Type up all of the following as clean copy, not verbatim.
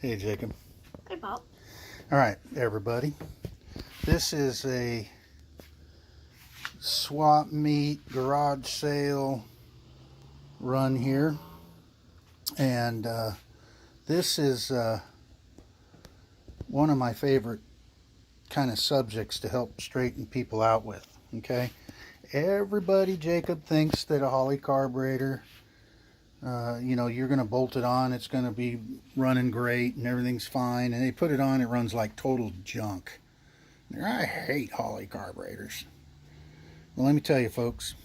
Hey, Jacob. Hey, Bob. All right, everybody. This is a swap meet garage sale run here. And this is one of my favorite kind of subjects to help straighten people out with. Okay? Everybody, Jacob, thinks that a Holley carburetor, you're going to bolt it on, it's going to be running great and everything's fine. And they put it on, it runs like total junk. I hate Holley carburetors. Well, let me tell you, folks,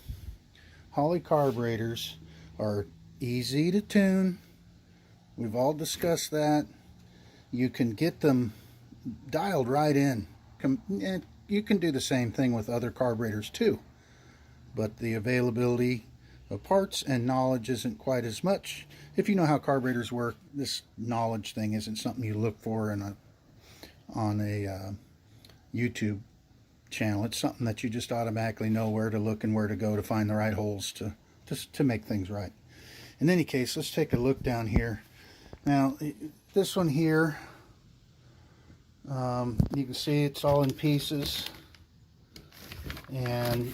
Holley carburetors are easy to tune. We've all discussed that. You can get them dialed right in. You can do the same thing with other carburetors too, but the availability of parts and knowledge isn't quite as much. If you know how carburetors work, this knowledge thing isn't something you look for on a YouTube channel. It's something that you just automatically know where to look and where to go to find the right holes to make things right. In any case, let's take a look down here. Now, this one here, you can see it's all in pieces, and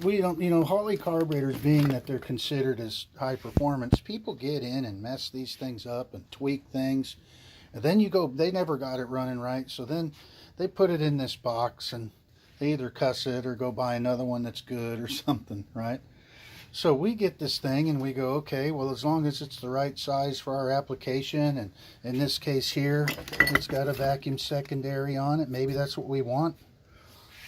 we don't, Holley carburetors, being that they're considered as high performance, people get in and mess these things up and tweak things, and then they never got it running right, so then they put it in this box and they either cuss it or go buy another one that's good or something, right? So we get this thing and we go, okay, well, as long as it's the right size for our application, and in this case here, it's got a vacuum secondary on it, maybe that's what we want.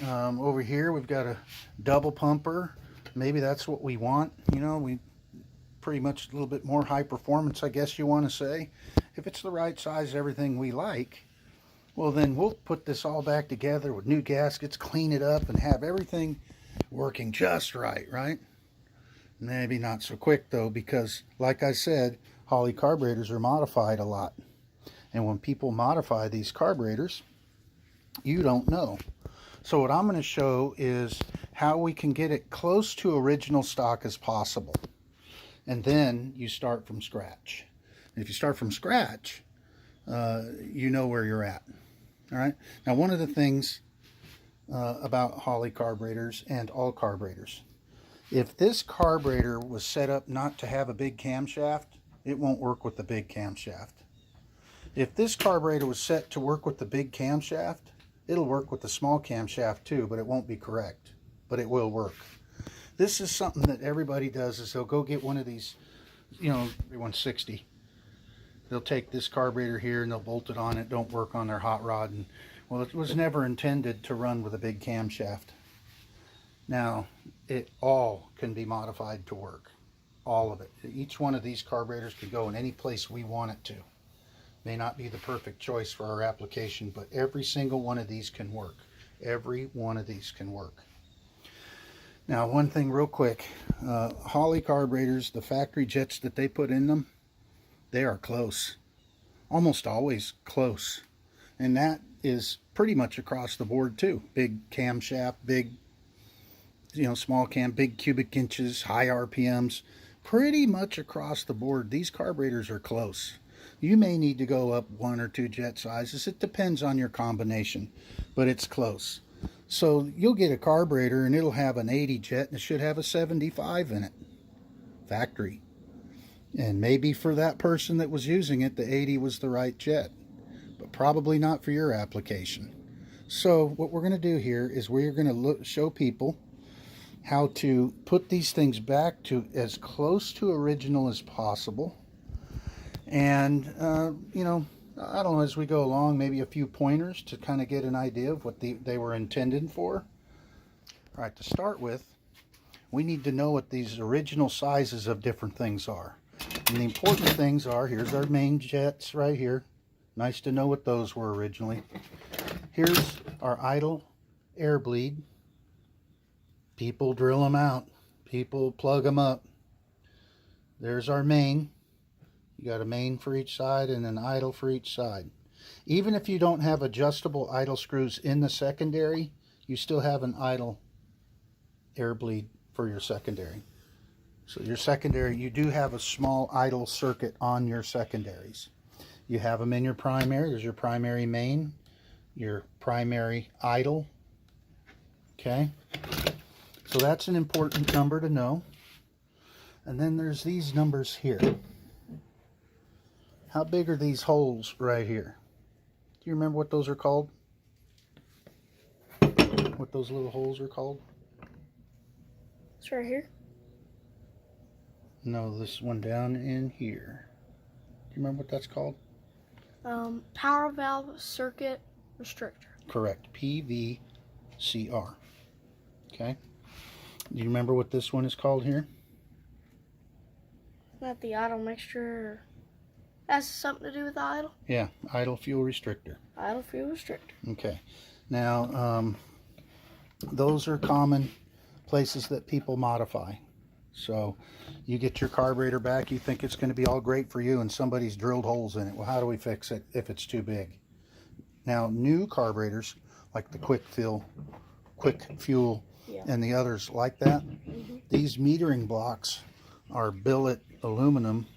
Over here we've got a double pumper, maybe that's what we want. We pretty much a little bit more high performance, I guess you want to say. If it's the right size, everything we like, well, then we'll put this all back together with new gaskets, clean it up, and have everything working just right, right? Maybe not so quick, though, because, like I said, Holley carburetors are modified a lot. And when people modify these carburetors, you don't know. So what I'm going to show is how we can get it close to original stock as possible. And then you start from scratch. And if you start from scratch, you know where you're at. All right. Now, one of the things about Holley carburetors and all carburetors, if this carburetor was set up not to have a big camshaft, it won't work with the big camshaft. If this carburetor was set to work with the big camshaft, it'll work with the small camshaft too, but it won't be correct, but it will work. This is something that everybody does, is they'll go get one of these, everyone's 60. They'll take this carburetor here and they'll bolt it on. It don't work on their hot rod. And well, it was never intended to run with a big camshaft. Now, it all can be modified to work. All of it. Each one of these carburetors can go in any place we want it to. May not be the perfect choice for our application, but every single one of these can work. Every one of these can work. Now, one thing real quick. Holley carburetors, the factory jets that they put in them, they are close. Almost always close. And that is pretty much across the board too. Big camshaft, big, small cam, big cubic inches, high RPMs. Pretty much across the board, these carburetors are close. You may need to go up 1 or 2 jet sizes. It depends on your combination, but it's close. So you'll get a carburetor and it'll have an 80 jet and it should have a 75 in it. Factory. And maybe for that person that was using it, the 80 was the right jet, but probably not for your application. So what we're going to do here is we're going to show people how to put these things back to as close to original as possible. And, I don't know, as we go along, maybe a few pointers to kind of get an idea of what they were intended for. All right, to start with, we need to know what these original sizes of different things are. And the important things are, here's our main jets right here. Nice to know what those were originally. Here's our idle air bleed. People drill them out. People plug them up. There's our main. You got a main for each side and an idle for each side. Even if you don't have adjustable idle screws in the secondary, you still have an idle air bleed for your secondary. So your secondary, you do have a small idle circuit on your secondaries. You have them in your primary. There's your primary main, your primary idle. Okay, so that's an important number to know. And then there's these numbers here. How big are these holes right here? Do you remember what those are called? What those little holes are called? It's right here. No, this one down in here. Do you remember what that's called? Power valve circuit restrictor. Correct. PVCR. Okay. Do you remember what this one is called here? Not the idle mixture. Has something to do with the idle? Yeah, idle fuel restrictor. Idle fuel restrictor. Okay. Now, those are common places that people modify. So you get your carburetor back, you think it's going to be all great for you, and somebody's drilled holes in it. Well, how do we fix it if it's too big? Now, new carburetors, like the quick fuel, Yeah. and the others like that, these metering blocks are billet aluminum,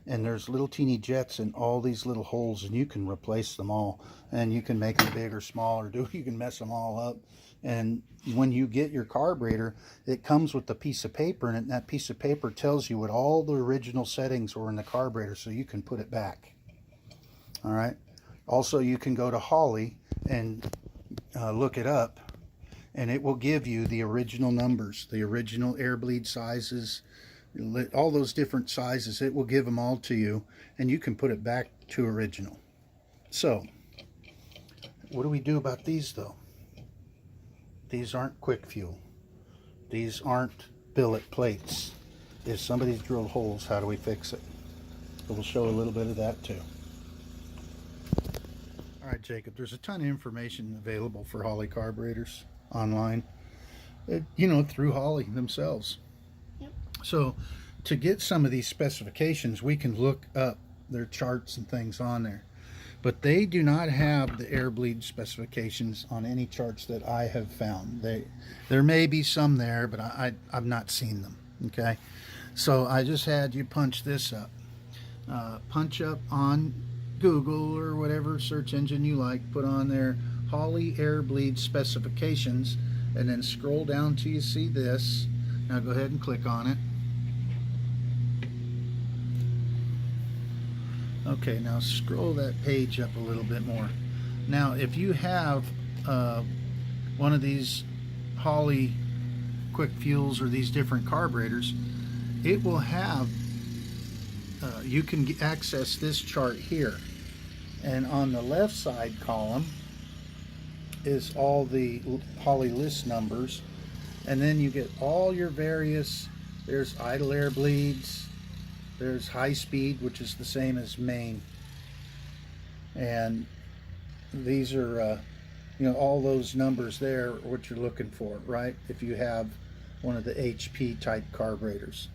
and there's little teeny jets in all these little holes, and you can replace them all, and you can make them big or small, or you can mess them all up. And when you get your carburetor, it comes with a piece of paper, and that piece of paper tells you what all the original settings were in the carburetor, so you can put it back. All right. Also, you can go to Holley and look it up, and it will give you the original numbers, the original air bleed sizes, all those different sizes. It will give them all to you, and you can put it back to original. So what do we do about these though? These aren't quick fuel. These aren't billet plates. If somebody's drilled holes, how do we fix it? So we'll show a little bit of that too. All right, Jacob, there's a ton of information available for Holley carburetors online, through Holley themselves. Yep. So to get some of these specifications, we can look up their charts and things on there. But they do not have the air bleed specifications on any charts that I have found. There may be some there, but I've not seen them. Okay, so I just had you punch this up. Punch up on Google or whatever search engine you like. Put on there Holley air bleed specifications, and then scroll down till you see this. Now go ahead and click on it. Okay, now scroll that page up a little bit more. Now, if you have one of these Holley quick fuels or these different carburetors, it will have, you can access this chart here. And on the left side column is all the Holley list numbers. And then you get all your various, there's idle air bleeds, there's high speed, which is the same as main, and these are all those numbers there are what you're looking for, right? If you have one of the HP type carburetors.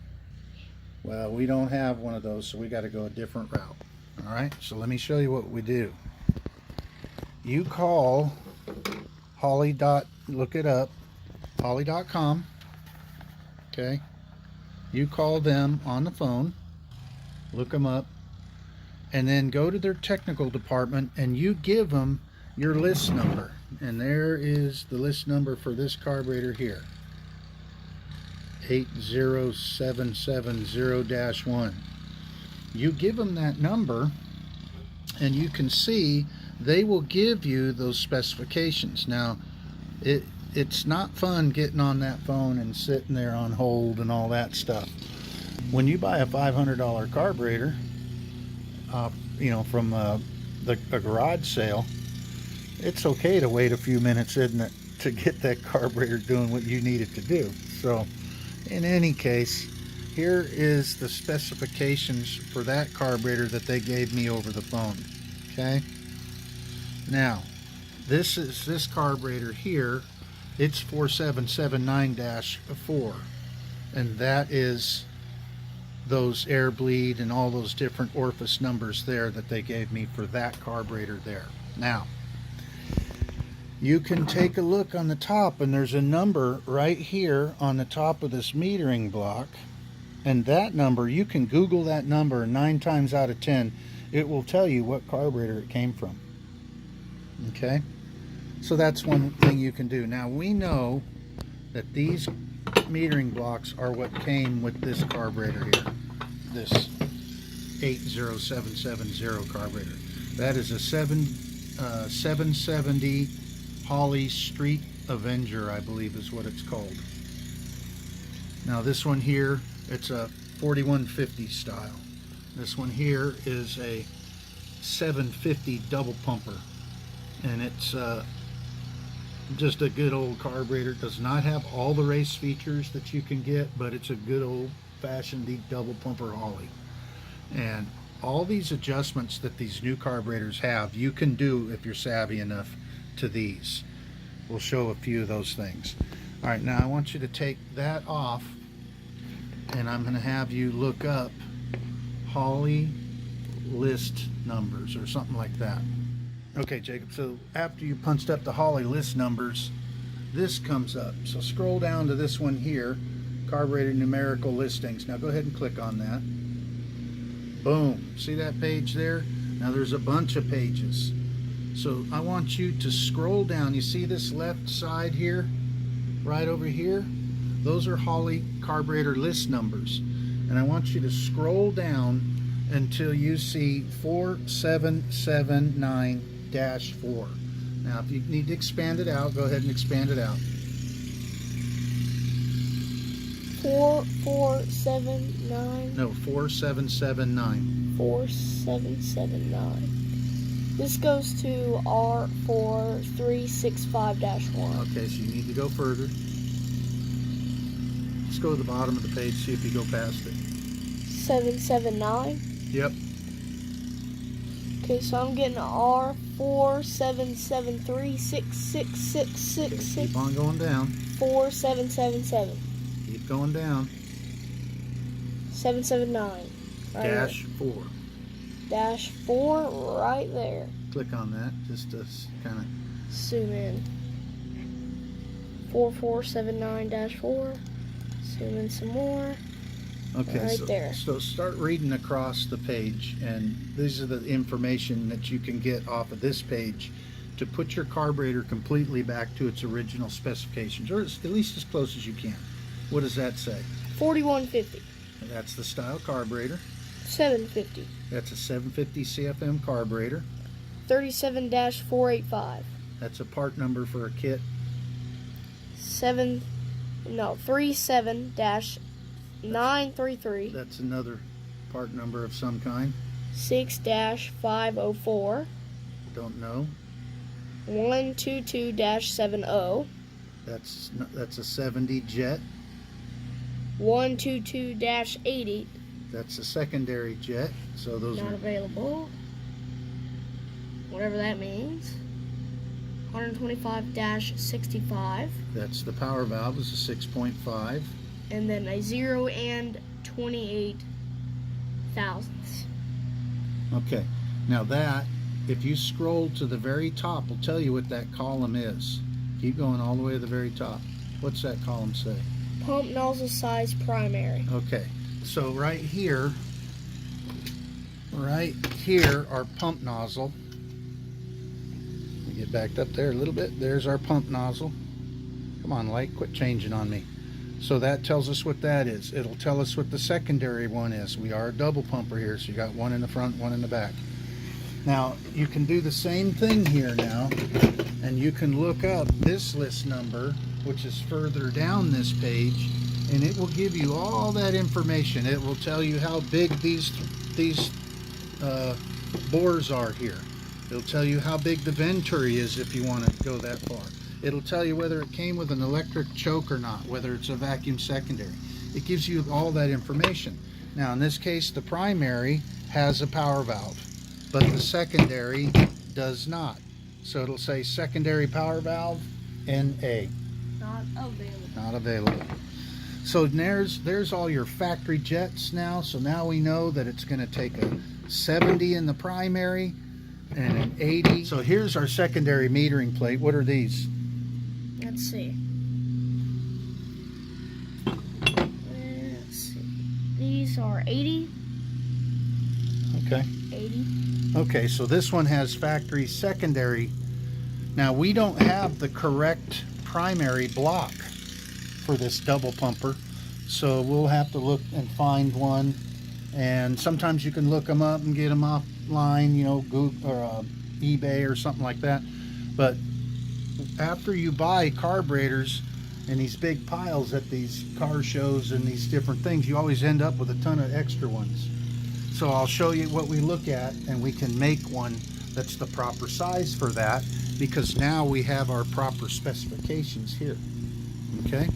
Well, we don't have one of those, so we got to go a different route. All right, so let me show you what we do. You call Holley. Look it up, Holley.com. Okay, you call them on the phone. Look them up, and then go to their technical department, and you give them your list number. And there is the list number for this carburetor here, 80770-1. You give them that number, and you can see they will give you those specifications. Now, it's not fun getting on that phone and sitting there on hold and all that stuff. When you buy a $500 carburetor, from a garage sale, it's okay to wait a few minutes, isn't it, to get that carburetor doing what you need it to do. So, in any case, here is the specifications for that carburetor that they gave me over the phone. Okay. Now, this carburetor here. It's 4779-4, and that is those air bleed and all those different orifice numbers there that they gave me for that carburetor there. Now, you can take a look on the top, and there's a number right here on the top of this metering block, And that number, you can Google that number, and 9 times out of 10, it will tell you what carburetor it came from. Okay? So that's one thing you can do. Now, we know that these metering blocks are what came with this carburetor here. This 80770 carburetor. That is a 770 Holley Street Avenger, I believe is what it's called. Now this one here, it's a 4150 style. This one here is a 750 double pumper, and it's just a good old carburetor. It does not have all the race features that you can get, but it's a good old fashioned double pumper Holley. And all these adjustments that these new carburetors have, you can do if you're savvy enough to these. We'll show a few of those things. All right, now I want you to take that off, and I'm going to have you look up Holley list numbers or something like that. Okay, Jacob, so after you punched up the Holley list numbers, this comes up. So scroll down to this one here, carburetor numerical listings. Now go ahead and click on that. Boom. See that page there? Now there's a bunch of pages. So I want you to scroll down. You see this left side here? Right over here? Those are Holley carburetor list numbers. And I want you to scroll down until you see 4779-4. Now if you need to expand it out, go ahead and expand it out. 4479. No, 4779. 4779. This goes to R4365-1. Okay, so you need to go further. Let's go to the bottom of the page, see if you go past it. 779. Yep. Okay, so I'm getting R47736666. Keep on going down. 4777. Keep going down. 779. Right Dash 4. there. Dash 4 right there. Click on that just to kind of Zoom in. 4479-4. Zoom in some more. okay. Right So, there. so start reading across the page, and these are the information that you can get off of this page to put your carburetor completely back to its original specifications, or at least as close as you can. What does that say? 4150. That's the style carburetor. 750. That's a 750 CFM carburetor. 37-485. That's a part number for a kit. 37-933. That's another part number of some kind. 6-504. Don't know. 122-70. That's a 70 jet. 122-80. That's a secondary jet. So those Not are available. Whatever that means. 125-65. that's the power valve is a 6.5. And then a 0 and 28 thousandths. Okay. Now that, if you scroll to the very top, will tell you what that column is. Keep going all the way to the very top. What's that column say? Pump nozzle size primary. Okay. So right here our pump nozzle. Let me get backed up there a little bit. There's our pump nozzle. Come on, light, quit changing on me. So that tells us what that is. It'll tell us what the secondary one is. We are a double pumper here, so you got one in the front, one in the back. Now you can do the same thing here now, and you can look up this list number, which is further down this page, and it will give you all that information. It will tell you how big these bores are here. It'll tell you how big the venturi is if you want to go that far. It'll tell you whether it came with an electric choke or not, whether it's a vacuum secondary. It gives you all that information. Now in this case, the primary has a power valve, but the secondary does not. So it'll say secondary power valve NA. Not available. Not available. So there's all your factory jets now. So now we know that it's going to take a 70 in the primary and an 80. So here's our secondary metering plate. What are these? Let's see. These are 80. Okay. 80. Okay, so this one has factory secondary. Now we don't have the correct primary block for this double pumper, so we'll have to look and find one. And sometimes you can look them up and get them offline, you know, Google or eBay or something like that. But after you buy carburetors in these big piles at these car shows and these different things, you always end up with a ton of extra ones. So I'll show you what we look at, and we can make one that's the proper size for that, because now we have our proper specifications here. Okay.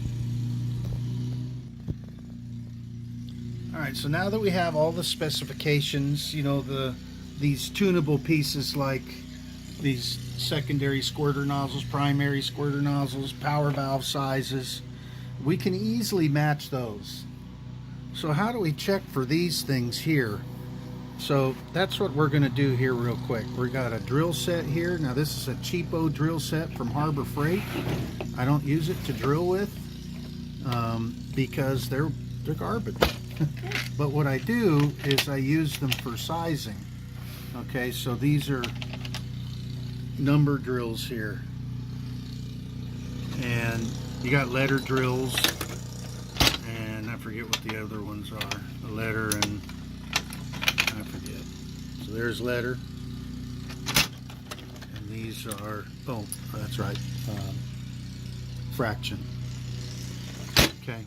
All right, so now that we have all the specifications, you know, these tunable pieces like these secondary squirter nozzles, primary squirter nozzles, power valve sizes, we can easily match those. So how do we check for these things here? So that's what we're going to do here real quick. We got a drill set here. Now this is a cheapo drill set from Harbor Freight. I don't use it to drill with because they're garbage. But what I do is I use them for sizing. Okay, so these are number drills here, and you got letter drills, and I forget what the other ones are. A letter and I forget. So there's letter, and these are, oh, that's right, fraction. Okay.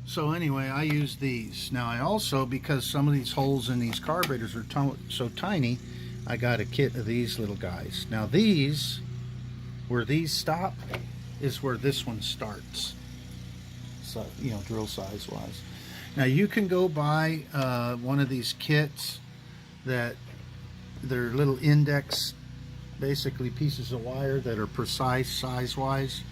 So anyway, I use these. Now I also, because some of these holes in these carburetors are so tiny, I got a kit of these little guys. Now these, where these stop, is where this one starts. So, you know, drill size wise. Now you can go buy one of these kits that they're little index, basically pieces of wire that are precise size wise.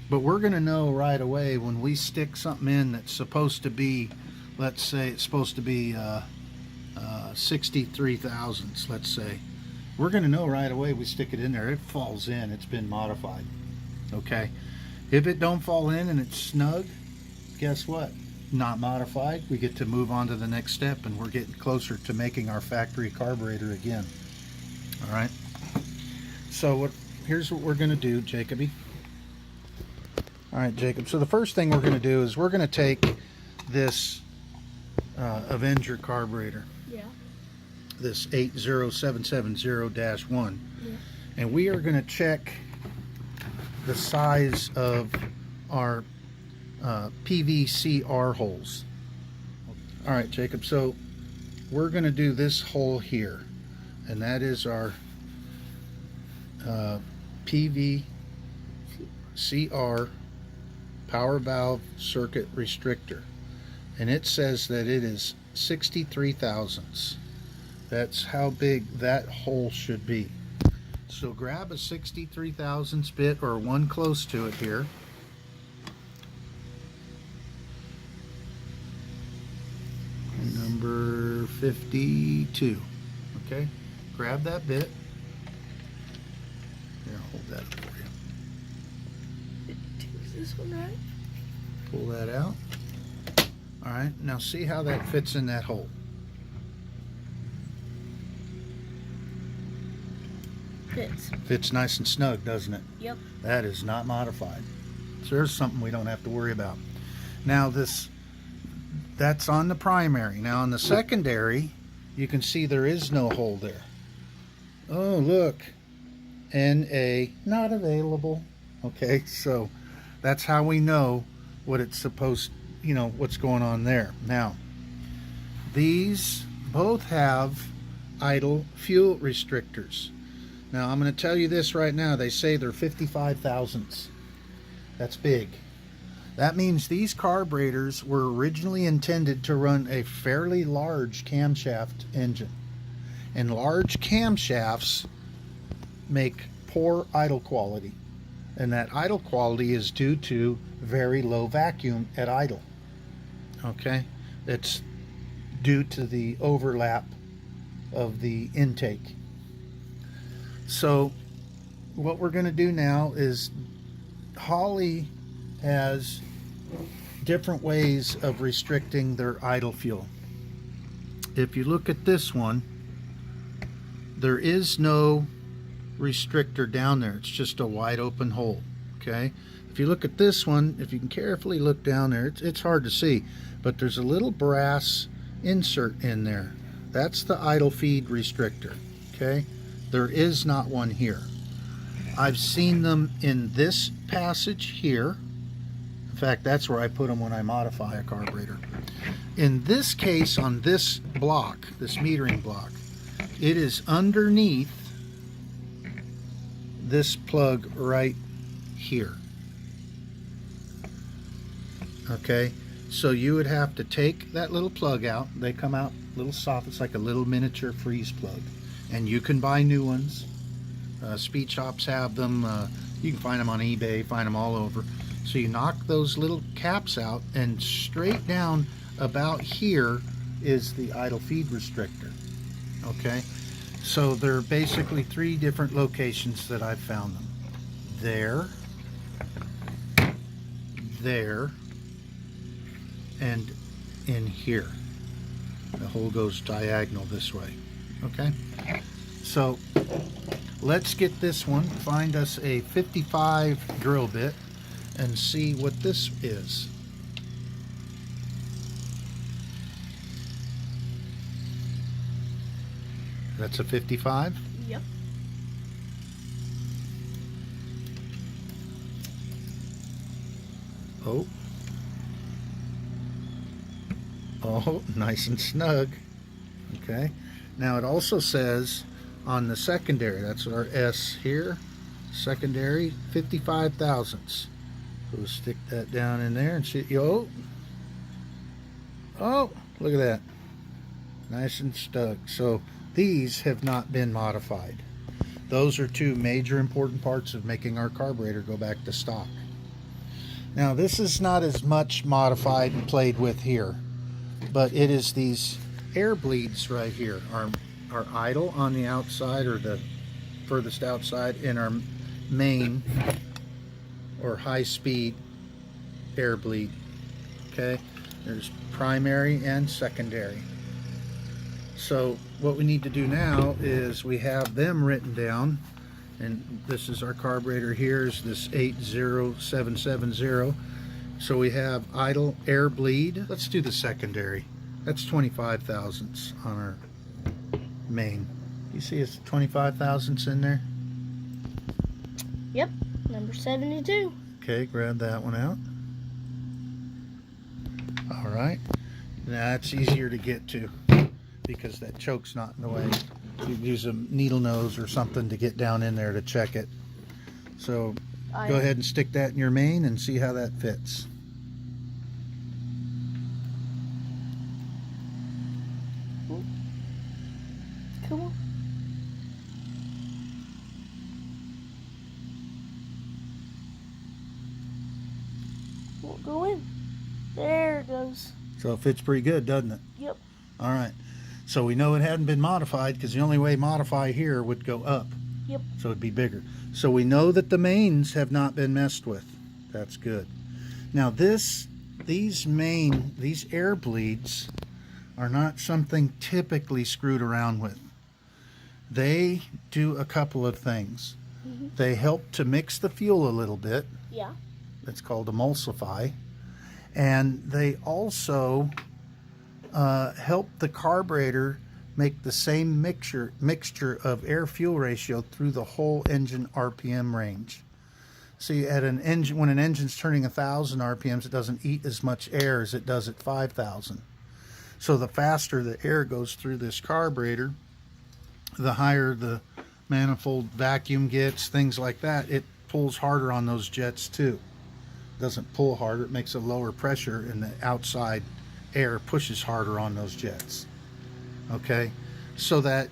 But we're going to know right away when we stick something in that's supposed to be, let's say it's supposed to be 63 thousandths, let's say. We're going to know right away we stick it in there. It falls in. It's been modified. Okay. If it don't fall in and it's snug, guess what? Not modified. We get to move on to the next step, and we're getting closer to making our factory carburetor again. All right. So here's what we're going to do, Jacoby. All right, Jacob. So the first thing we're going to do is we're going to take this Avenger carburetor. Yeah. This 80770-1. Yeah. And we are going to check the size of our PVCR holes. All right, Jacob. So we're going to do this hole here, and that is our PVCR power valve circuit restrictor, and it says that it is 63 thousandths. That's how big that hole should be. So grab a 63 thousandths bit, or one close to it here. Number 52. Okay, grab that bit. Here, I'll hold that up for you. Is this one right? Pull that out. All right, now see how that fits in that hole. Fits nice and snug, doesn't it? Yep. That is not modified. So there's something we don't have to worry about. Now that's on the primary. Now on the secondary, you can see there is no hole there. Oh, look. NA not available. Okay, so that's how we know what it's supposed, you know, what's going on there. Now, these both have idle fuel restrictors. Now, I'm going to tell you this right now. They say they're 55 thousandths. That's big. That means these carburetors were originally intended to run a fairly large camshaft engine. And large camshafts make poor idle quality. And that idle quality is due to very low vacuum at idle. Okay? It's due to the overlap of the intake. So what we're going to do now is Holley has different ways of restricting their idle fuel. if you look at this one, there is no restrictor down there. It's just a wide open hole. Okay, if you look at this one, if you can carefully look down there, it's hard to see, but there's a little brass insert in there. That's the idle feed restrictor. Okay, there is not one here. I've seen them in this passage here. In fact, that's where I put them when I modify a carburetor. In this case, on this block, this metering block, it is underneath this plug right here. Okay, so you would have to take that little plug out. They come out little soft. It's like a little miniature freeze plug, and you can buy new ones. Speed shops have them. You can find them on eBay, find them all over. So you knock those little caps out, and straight down about here is the idle feed restrictor. Okay, so there are basically 3 different locations that I've found them. There, there, and in here. The hole goes diagonal this way. Okay, so let's get this one, find us a 55 drill bit, and see what this is. That's a 55? Yep. Oh. Oh, nice and snug. Okay. Now it also says on the secondary, that's our S here, secondary 55 thousandths. So we'll stick that down in there and see. Oh, look at that. Nice and stuck. So these have not been modified. Those are 2 major important parts of making our carburetor go back to stock. Now this is not as much modified and played with here, but it is these air bleeds right here. Our idle on the outside, or the furthest outside, and our main or high speed air bleed. Okay, there's primary and secondary. So what we need to do now is we have them written down, and this is our carburetor here, is this 80770. So we have idle air bleed. Let's do the secondary. That's 25 thousandths on our main. You see it's 25 thousandths in there? Yep. Number 72. Okay, grab that one out. All right. Now that's easier to get to because that choke's not in the way. You use a needle nose or something to get down in there to check it. So go ahead and stick that in your main and see how that fits. Cool. Won't go in. There it goes. So it fits pretty good, doesn't it? Yep. All right. So we know it hadn't been modified because the only way modify here would go up. Yep. So it'd be bigger. So we know that the mains have not been messed with. That's good. Now these air bleeds are not something typically screwed around with. They do a couple of things. They help to mix the fuel a little bit. Yeah. That's called emulsify. And they also help the carburetor make the same mixture of air-fuel ratio through the whole engine RPM range. See, at an engine, when an engine's turning 1,000 RPMs, it doesn't eat as much air as it does at 5,000. So the faster the air goes through this carburetor, the higher the manifold vacuum gets, things like that. It pulls harder on those jets too. It doesn't pull harder, it makes a lower pressure, and the outside air pushes harder on those jets. Okay, so that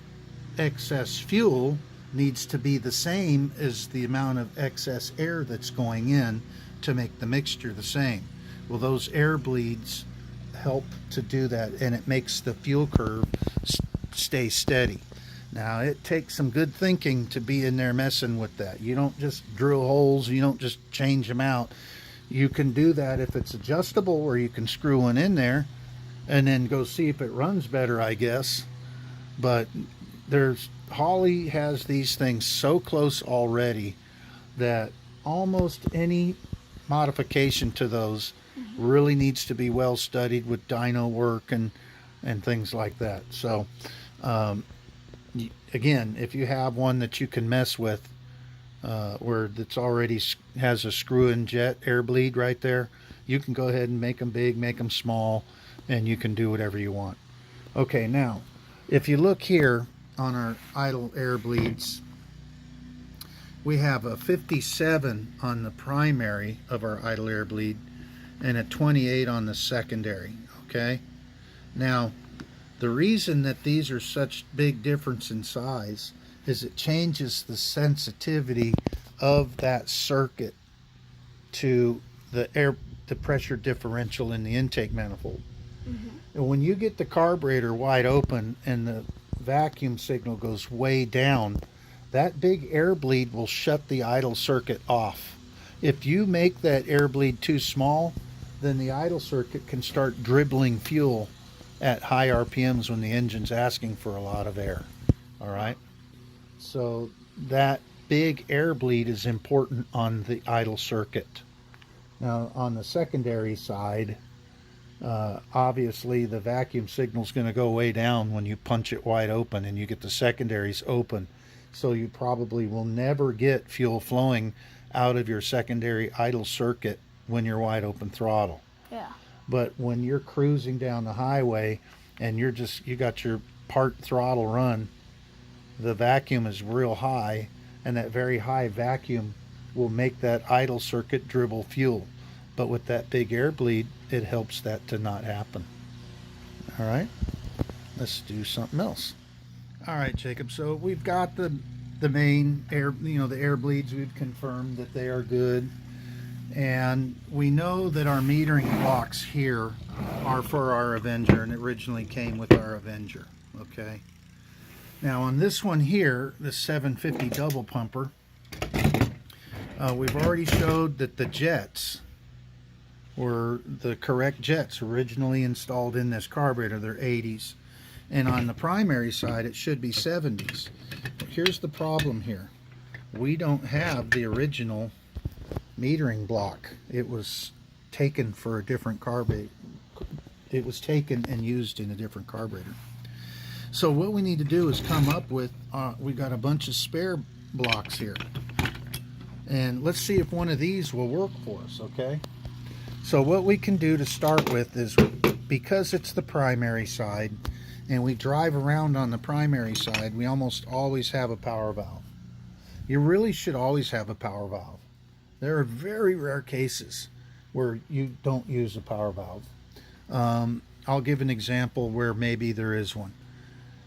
excess fuel needs to be the same as the amount of excess air that's going in to make the mixture the same. Well, those air bleeds help to do that, and it makes the fuel curve stay steady. Now it takes some good thinking to be in there messing with that. You don't just drill holes, you don't just change them out. You can do that if it's adjustable, or you can screw one in there and then go see if it runs better, I guess. But Holley has these things so close already that almost any modification to those really needs to be well studied with dyno work and things like that. So um, again, if you have one that you can mess with, where that's already has a screw-in jet air bleed right there, you can go ahead and make them big, make them small, and you can do whatever you want. Okay, now if you look here on our idle air bleeds, we have a 57 on the primary of our idle air bleed and a 28 on the secondary. Okay, now the reason that these are such big difference in size is it changes the sensitivity of that circuit to the pressure differential in the intake manifold. And when you get the carburetor wide open and the vacuum signal goes way down, that big air bleed will shut the idle circuit off. If you make that air bleed too small, then the idle circuit can start dribbling fuel at high RPMs when the engine's asking for a lot of air. All right? So that big air bleed is important on the idle circuit. Now on the secondary side, obviously the vacuum signal is going to go way down when you punch it wide open and you get the secondaries open. So you probably will never get fuel flowing out of your secondary idle circuit when you're wide open throttle. Yeah. But when you're cruising down the highway and you got your part throttle run, the vacuum is real high, and that very high vacuum will make that idle circuit dribble fuel. But with that big air bleed, it helps that to not happen. All right, let's do something else. All right, Jacob, so we've got the main air, the air bleeds. We've confirmed that they are good, and we know that our metering blocks here are for our Avenger, and it originally came with our Avenger. Okay, now on this one here, the 750 double pumper, we've already showed that the jets were the correct jets originally installed in this carburetor. They're 80s. And on the primary side, it should be 70s. Here's the problem here. We don't have the original metering block. It was taken for a different carburetor. It was taken and used in a different carburetor. So what we need to do is come up with, we got a bunch of spare blocks here. And let's see if one of these will work for us, okay? So what we can do to start with is, because it's the primary side, and we drive around on the primary side, we almost always have a power valve. You really should always have a power valve. There are very rare cases where you don't use a power valve. I'll give an example where maybe there is one.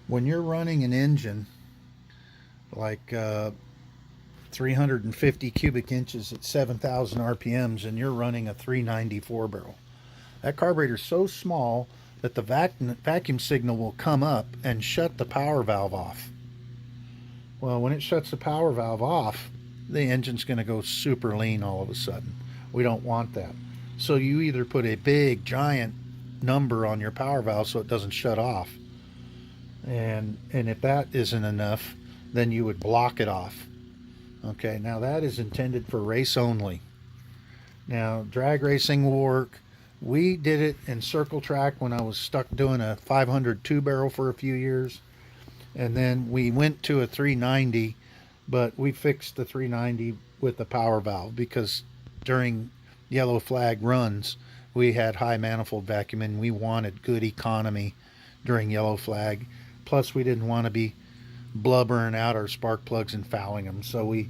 When you're running an engine like 350 cubic inches at 7,000 RPMs and you're running a 394 barrel, that carburetor is so small that the vacuum signal will come up and shut the power valve off. Well, when it shuts the power valve off, the engine's going to go super lean all of a sudden. We don't want that. So you either put a big giant number on your power valve so it doesn't shut off, and if that isn't enough, then you would block it off. Okay, now that is intended for race only. Now drag racing will work. We did it in circle track when I was stuck doing a 500 2 barrel for a few years, and then we went to a 390, but we fixed the 390 with the power valve because during yellow flag runs we had high manifold vacuum and we wanted good economy during yellow flag. Plus we didn't want to be blubbering out our spark plugs and fouling them, so we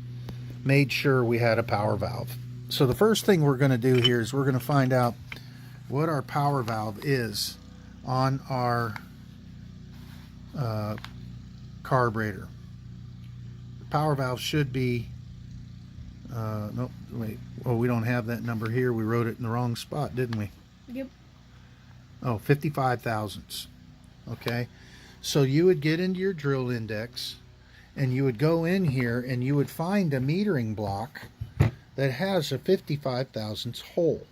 made sure we had a power valve. So the first thing we're going to do here is we're going to find out what our power valve is on our carburetor. The power valve should be nope, wait, oh, we don't have that number here. We wrote it in the wrong spot, didn't we? Yep. Oh, 55 thousandths. Okay, so you would get into your drill index and you would go in here and you would find a metering block that has a 55 thousandths hole.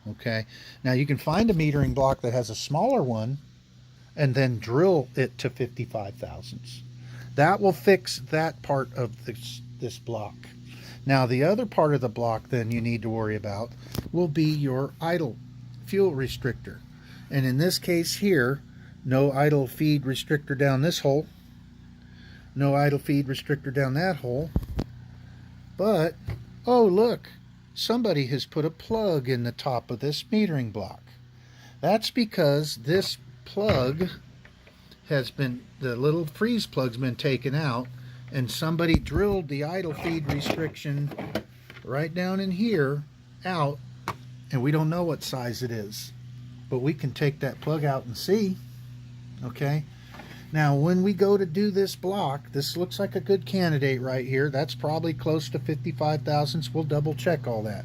Okay, now you can find a metering block that has a smaller one and then drill it to 55 thousandths. That will fix that part of this block. Now the other part of the block then you need to worry about will be your idle fuel restrictor. And in this case here, no idle feed restrictor down this hole, no idle feed restrictor down that hole, but oh look, somebody has put a plug in the top of this metering block. That's because this plug has been, the little freeze plug's been taken out, and somebody drilled the idle feed restriction right down in here out, and we don't know what size it is, but we can take that plug out and see. Okay, now when we go to do this block, this looks like a good candidate right here. That's probably close to 55 thousandths. We'll double check all that.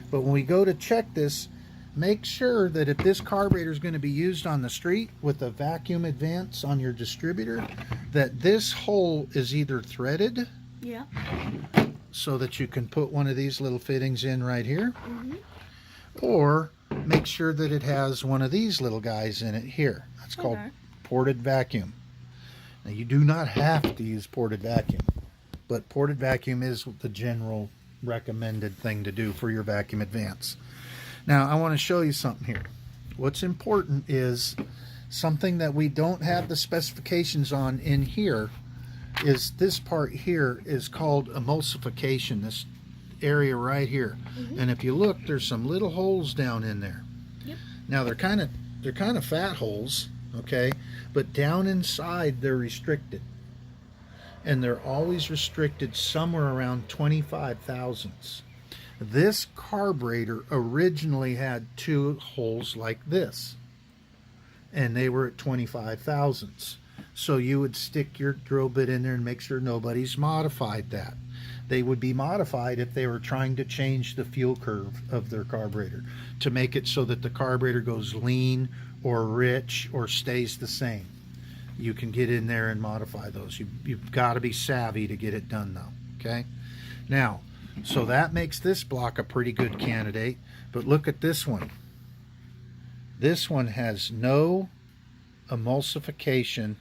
But when we go to check this, make sure that if this carburetor is going to be used on the street with a vacuum advance on your distributor, that this hole is either threaded, Yeah. so that you can put one of these little fittings in right here, Mm-hmm. or make sure that it has one of these little guys in it here. That's called ported vacuum. Now you do not have to use ported vacuum, but ported vacuum is the general recommended thing to do for your vacuum advance. Now I want to show you something here. What's important is something that we don't have the specifications on in here is this part here is called emulsification, this area right here. Mm-hmm. And if you look, there's some little holes down in there. Yep. Now they're kind of fat holes, okay, but down inside they're restricted, and they're always restricted somewhere around 25 thousandths. This carburetor originally had two holes like this, and they were at 25 thousandths. So you would stick your drill bit in there and make sure nobody's modified that. They would be modified if they were trying to change the fuel curve of their carburetor to make it so that the carburetor goes lean or rich or stays the same. You can get in there and modify those. You've got to be savvy to get it done though, okay? Now, so that makes this block a pretty good candidate, but look at this one. This one has no emulsification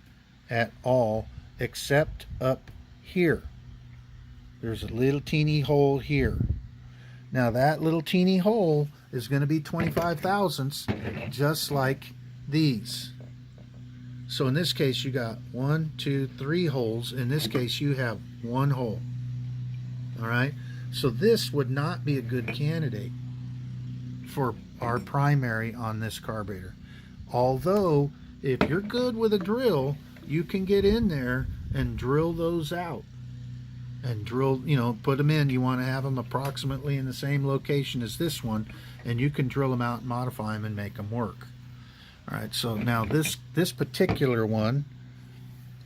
at all except up here. There's a little teeny hole here. Now that little teeny hole is going to be 25 thousandths, just like these. So in this case you got 1, 2, 3 holes. In this case you have one hole. All right, so this would not be a good candidate for our primary on this carburetor. Although if you're good with a drill, you can get in there and drill those out. And drill, you know, put them in. You want to have them approximately in the same location as this one, and you can drill them out and modify them and make them work. All right, so now this particular one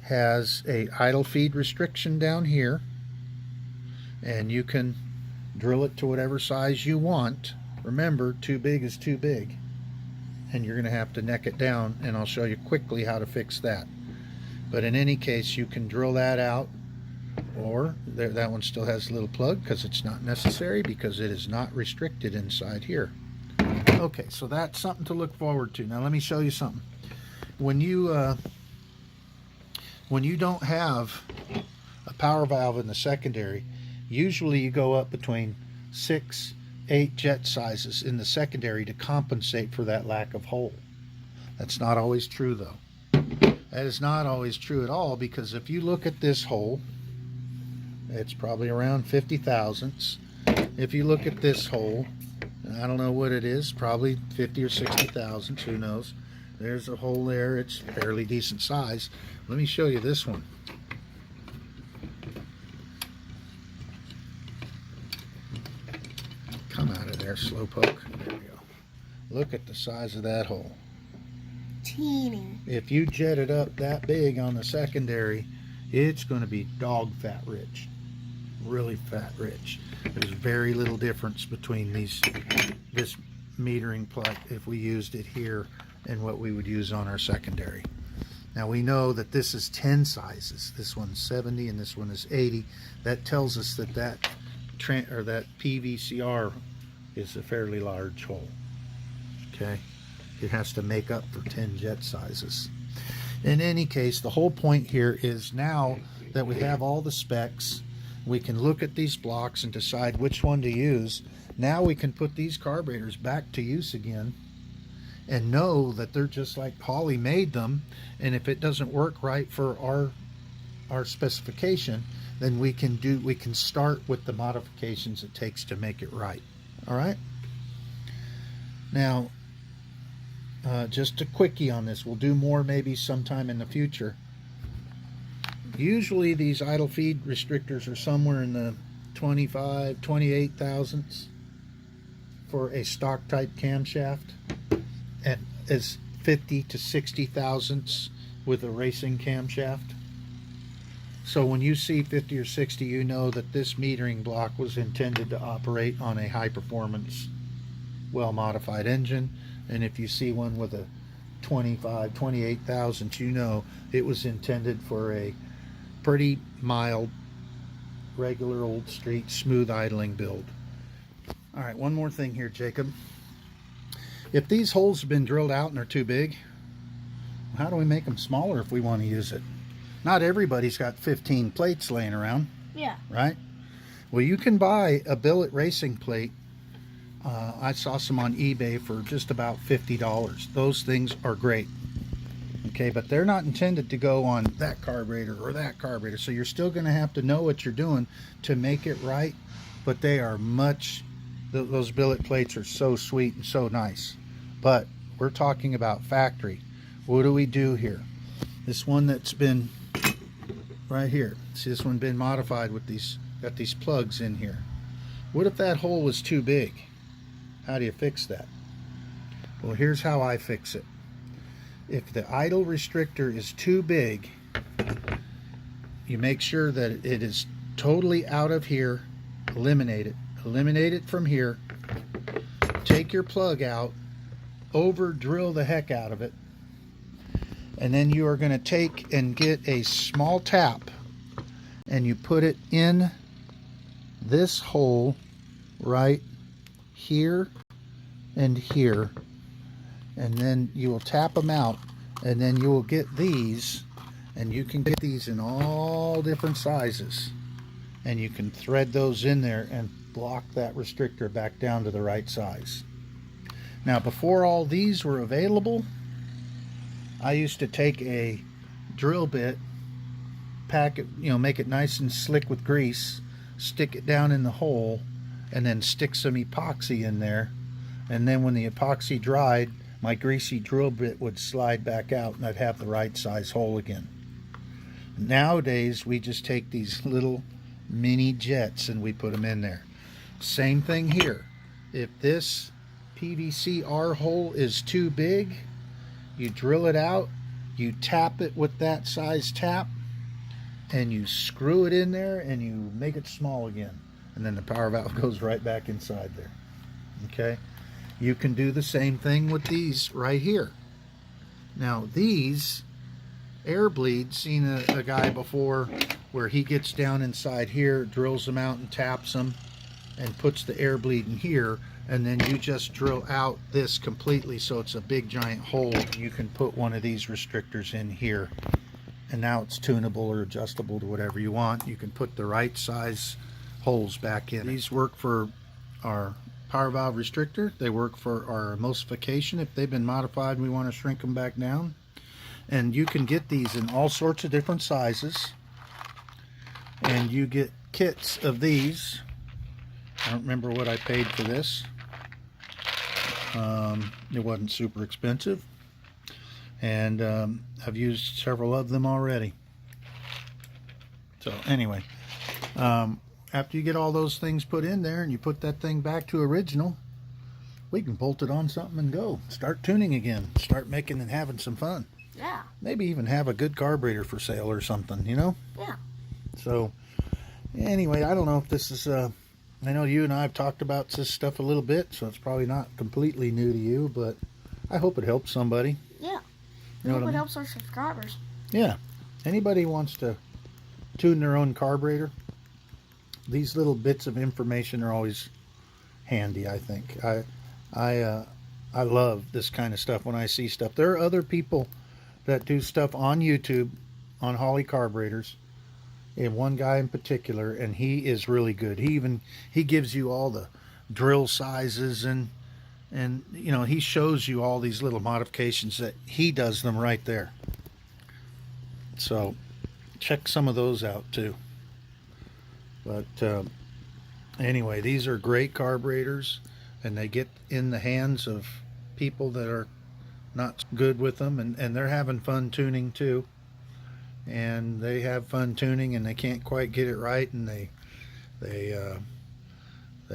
has a idle feed restriction down here, and you can drill it to whatever size you want. Remember, too big is too big, and you're going to have to neck it down, and I'll show you quickly how to fix that. But in any case, you can drill that out, or that one still has a little plug because it's not necessary, because it is not restricted inside here. Okay, so that's something to look forward to. Now let me show you something. When you don't have a power valve in the secondary, usually you go up between 6, 8 jet sizes in the secondary to compensate for that lack of hole. That's not always true though. That is not always true at all, because if you look at this hole, it's probably around 50 thousandths. If you look at this hole, I don't know what it is, probably 50 or 60 thousandths, who knows. There's a hole there, it's fairly decent size. Let me show you this one. Come out of there, slowpoke. There we go. Look at the size of that hole. Teeny. If you jet it up that big on the secondary, it's going to be dog fat rich. Really fat rich. There's very little difference between this metering plug if we used it here and what we would use on our secondary. Now we know that this is 10 sizes. This one's 70 and this one is 80. That tells us that that PVCR is a fairly large hole. Okay, it has to make up for 10 jet sizes. In any case, the whole point here is now that we have all the specs, we can look at these blocks and decide which one to use. Now we can put these carburetors back to use again and know that they're just like Holley made them, and if it doesn't work right for our specification, then we can start with the modifications it takes to make it right. All right, now just a quickie on this. We'll do more maybe sometime in the future. Usually these idle feed restrictors are somewhere in the 28 thousandths for a stock type camshaft, and is 50 to 60 thousandths with a racing camshaft. So when you see 50 or 60, you know that this metering block was intended to operate on a high performance, well modified engine. And if you see one with a 28 thousandths, you know it was intended for a pretty mild, regular old street, smooth idling build. All right, one more thing here, Jacob. If these holes have been drilled out and they're too big, how do we make them smaller if we want to use it? Not everybody's got 15 plates laying around. Yeah. Right? Well, you can buy a billet racing plate. I saw some on eBay for just about $50. Those things are great. Okay, but they're not intended to go on that carburetor or that carburetor, so you're still going to have to know what you're doing to make it right. But they are those billet plates are so sweet and so nice. But we're talking about factory. What do we do here? This one that's been right here, see, this one been modified with got these plugs in here. What if that hole was too big? How do you fix that? Well, here's how I fix it. If the idle restrictor is too big, you make sure that it is totally out of here. Eliminate it from here. Take your plug out, over drill the heck out of it, and then you are going to take and get a small tap and you put it in this hole right here and here, and then you will tap them out, and then you will get these, and you can get these in all different sizes, and you can thread those in there and block that restrictor back down to the right size. Now, before all these were available, I used to take a drill bit, pack it, make it nice and slick with grease, stick it down in the hole, and then stick some epoxy in there. And then when the epoxy dried, my greasy drill bit would slide back out and I'd have the right size hole again. Nowadays, we just take these little mini jets and we put them in there. Same thing here. If this PVC R hole is too big, you drill it out, you tap it with that size tap, and you screw it in there and you make it small again. And then the power valve goes right back inside there. Okay? You can do the same thing with these right here. Now these air bleeds, seen a guy before where he gets down inside here, drills them out and taps them and puts the air bleed in here, and then you just drill out this completely so it's a big giant hole. You can put one of these restrictors in here, and now it's tunable or adjustable to whatever you want. You can put the right size holes back in. These work for our power valve restrictor. They work for our emulsification if they've been modified and we want to shrink them back down. And you can get these in all sorts of different sizes, and you get kits of these. I don't remember what I paid for this. It wasn't super expensive, and I've used several of them already. So anyway, after you get all those things put in there and you put that thing back to original, we can bolt it on something and go start tuning again, start making and having some fun. Yeah. Maybe even have a good carburetor for sale or something, Yeah. So anyway, I don't know if this is I know you and I have talked about this stuff a little bit, so it's probably not completely new to you, but I hope it helps somebody. Yeah. You know I hope what I it mean? helps our subscribers. Yeah. Anybody wants to tune their own carburetor, these little bits of information are always handy, I think. I I love this kind of stuff when I see stuff. There are other people that do stuff on YouTube on Holley carburetors, and one guy in particular, and he is really good. He gives you all the drill sizes, and you know, he shows you all these little modifications that he does them right there. So check some of those out too. But anyway, these are great carburetors, and they get in the hands of people that are not good with them, and they're having fun tuning too. And they have fun tuning, and they can't quite get it right, and they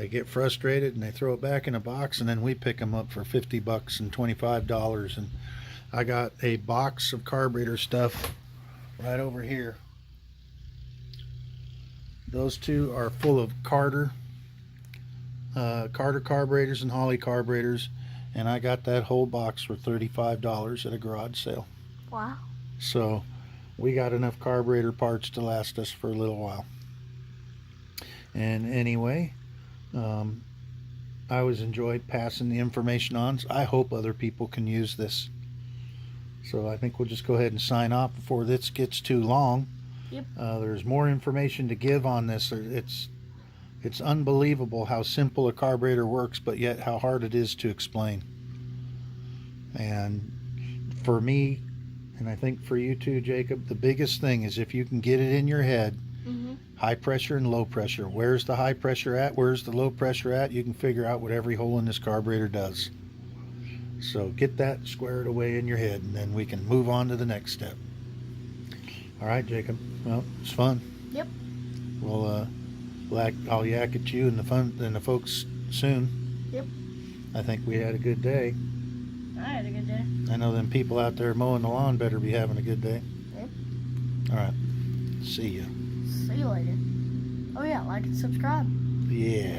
get frustrated, and they throw it back in a box, and then we pick them up for $50 and $25. And I got a box of carburetor stuff right over here. Those two are full of Carter carburetors and Holley carburetors, and I got that whole box for $35 at a garage sale. Wow. So we got enough carburetor parts to last us for a little while. And anyway, I always enjoyed passing the information on. I hope other people can use this. So I think we'll just go ahead and sign off before this gets too long. Yep. There's more information to give on this. It's unbelievable how simple a carburetor works, but yet how hard it is to explain. And for me, and I think for you too, Jacob, the biggest thing is if you can get it in your head, high pressure and low pressure. Where's the high pressure at? Where's the low pressure at? You can figure out what every hole in this carburetor does. So get that squared away in your head, and then we can move on to the next step. All right, Jacob. Well, it's fun. Yep. I'll yak at you and the folks soon. Yep. I think we had a good day. I had a good day. I know them people out there mowing the lawn better be having a good day. Yep. All right. See ya. See you later. Oh yeah, like and subscribe. Yeah.